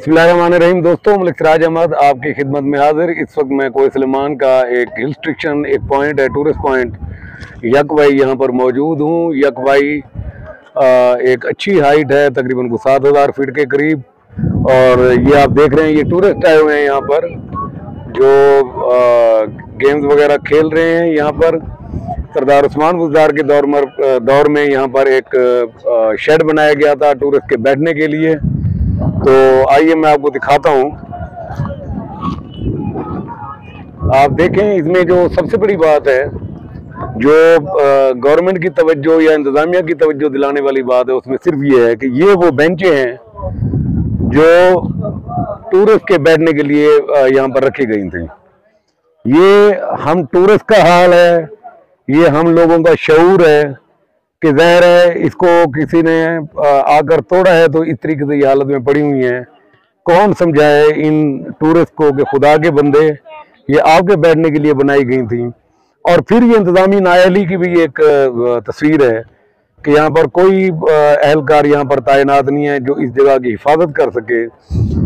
बिस्मिल्लाहिर्रहमानिर्रहीम। दोस्तों, मलिक सिराज अहमद आपकी खिदमत में हाजिर। इस वक्त मैं कोई सलेमान का एक हिल स्टेशन, एक पॉइंट है, टूरिस्ट पॉइंट यकवाई, यहाँ पर मौजूद हूँ। यकवाई एक अच्छी हाइट है, तकरीबन को 7000 फीट के करीब। और ये आप देख रहे हैं, ये टूरिस्ट आए हुए हैं यहाँ पर, जो गेम्स वगैरह खेल रहे हैं। यहाँ पर सरदार उस्मान बुज़दार के दौर में यहाँ पर एक शेड बनाया गया था टूरिस्ट के बैठने के लिए। तो आइए मैं आपको दिखाता हूँ। आप देखें, इसमें जो सबसे बड़ी बात है, जो गवर्नमेंट की तवज्जो या इंतजामिया की तवज्जो दिलाने वाली बात है, उसमें सिर्फ ये है कि ये वो बेंचें हैं जो टूरिस्ट के बैठने के लिए यहाँ पर रखी गई थी। ये हम टूरिस्ट का हाल है, ये हम लोगों का शऊर है कि ज़ाहिर है इसको किसी ने आकर तोड़ा है, तो इस तरीके से ये हालत में पड़ी हुई हैं। कौन समझाए इन टूरिस्ट को कि खुदा के बंदे, ये आपके बैठने के लिए बनाई गई थी। और फिर ये इंतजामी नाअहली की भी एक तस्वीर है कि यहाँ पर कोई अहलकार यहाँ पर तैनात नहीं है जो इस जगह की हिफाजत कर सके।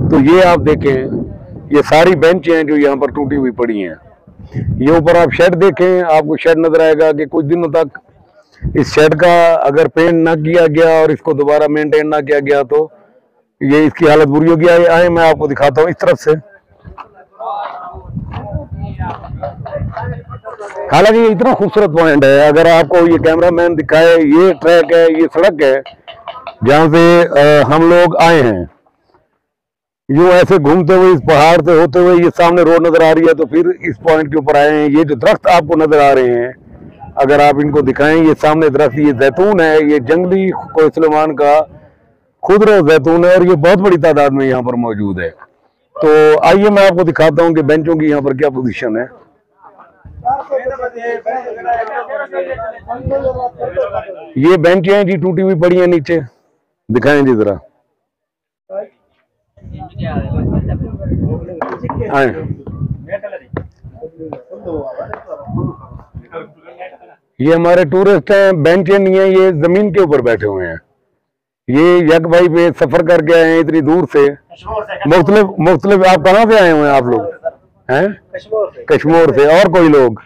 तो ये आप देखें, ये सारी बेंच हैं जो यहाँ पर टूटी हुई पड़ी हैं। ये ऊपर आप शेड देखें, आपको शेड नजर आएगा कि कुछ दिनों तक इस शेड का अगर पेंट ना किया गया और इसको दोबारा मेंटेन ना किया गया तो ये इसकी हालत बुरी होगी। आए मैं आपको दिखाता हूँ इस तरफ से। हालांकि ये इतना खूबसूरत पॉइंट है, अगर आपको ये कैमरामैन दिखाए, ये ट्रैक है, ये सड़क है जहाँ से हम लोग आए हैं। यूं ऐसे घूमते हुए इस पहाड़ से होते हुए ये सामने रोड नजर आ रही है, तो फिर इस पॉइंट के ऊपर आए हैं। ये जो दरख्त आपको नजर आ रहे हैं, अगर आप इनको दिखाएं, ये सामने दरख्त, ये जैतून है, ये जंगली कोई सलेमान का खुदरा जैतून है, और ये बहुत बड़ी तादाद में यहाँ पर मौजूद है। तो आइए मैं आपको दिखाता हूँ कि बेंचों की यहाँ पर क्या पोजीशन है। ये बेंच हैं जी, टूटी हुई पड़ी है नीचे, दिखाएं जी जरा। ये हमारे टूरिस्ट हैं, बेंचें नहीं है, ये जमीन के ऊपर बैठे हुए हैं। ये यकवाई पे सफर करके आए हैं इतनी दूर से, मुख्तलिफ। आप कहाँ से आए हुए हैं आप लोग? हैं कश्मीर से। और कोई लोग?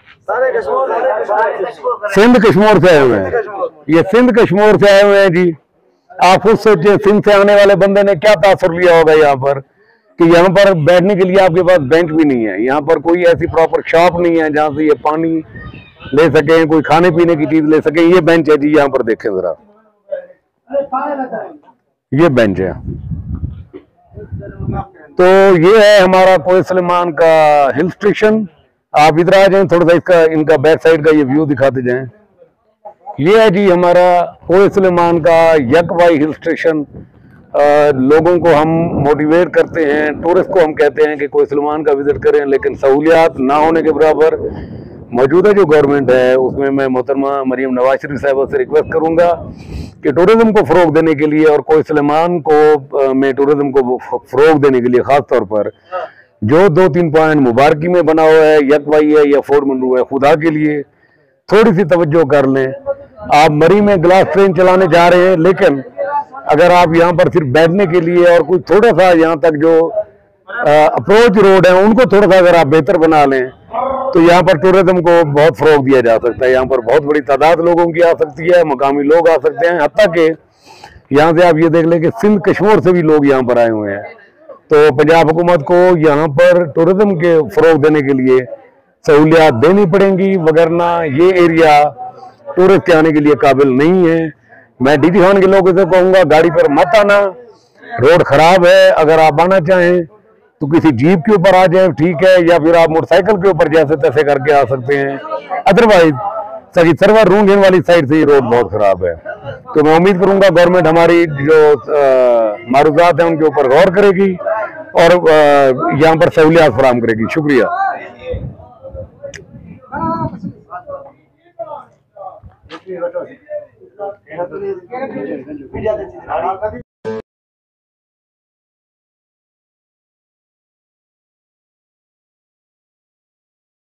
सिंध कश्मीर से आए हुए हैं। ये सिंध कश्मीर से आए हुए हैं जी। आप खुद सोचिए, सिंध से आने वाले बंदे ने क्या तासुर लिया होगा यहाँ पर, कि यहाँ पर बैठने के लिए आपके पास बेंच भी नहीं है। यहाँ पर कोई ऐसी प्रॉपर शॉप नहीं है जहाँ से ये पानी ले सके, कोई खाने पीने की चीज ले सके। ये बेंच है जी, यहाँ पर देखें जरा, ये बेंच है। तो ये है हमारा कोई सलेमान का हिल स्टेशन। आप इधर आ जाएं, थोड़ा सा इनका बैक साइड का ये व्यू दिखाते जाएं। ये है जी हमारा कोई सलेमान का यकवाई हिल स्टेशन। लोगों को हम मोटिवेट करते हैं, टूरिस्ट को हम कहते हैं कि कोई सलेमान का विजिट करें, लेकिन सहूलियात ना होने के बराबर मौजूदा जो गवर्नमेंट है उसमें मैं मोहतरमा मरियम नवाज शरीफ साहिबा से रिक्वेस्ट करूंगा कि टूरिज्म को फ़रोग देने के लिए और कोई सलेमान को में टूरिज्म को फ़रोग देने के लिए ख़ास तौर पर जो 2-3 पॉइंट मुबारकी में बना हुआ है, यकवाई है या फोर्ट मंडू है, खुदा के लिए थोड़ी सी तवज्जो कर लें। आप मरी में ग्लास ट्रेन चलाने जा रहे हैं, लेकिन अगर आप यहाँ पर सिर्फ बैठने के लिए और कुछ थोड़ा सा यहाँ तक जो अप्रोच रोड है उनको थोड़ा सा अगर आप बेहतर बना लें, तो यहाँ पर टूरिज्म को बहुत फ़रोग दिया जा सकता है। यहाँ पर बहुत बड़ी तादाद लोगों की आ सकती है, मकामी लोग आ सकते हैं, हत्ता के यहाँ से आप ये देख लें कि सिंध कश्मीर से भी लोग यहाँ पर आए हुए हैं। तो पंजाब हुकूमत को यहाँ पर टूरिज्म के फ़रोग देने के लिए सहूलियात देनी पड़ेंगी, वगरना ये एरिया टूरिस्ट के आने के लिए काबिल नहीं है। मैं डीटी खान के लोगों से कहूँगा, गाड़ी पर मत आना, रोड ख़राब है। अगर आप आना चाहें तो किसी जीप के ऊपर आ जाए, ठीक है, या फिर आप मोटरसाइकिल के ऊपर जैसे तैसे करके आ सकते हैं। अदरवाइज सही सरवर रूंगेन वाली साइड से ये रोड बहुत खराब है। तो मैं उम्मीद करूंगा गवर्नमेंट हमारी जो मारूजात है उनके ऊपर गौर करेगी और यहाँ पर सहूलियात फराहम करेगी। शुक्रिया।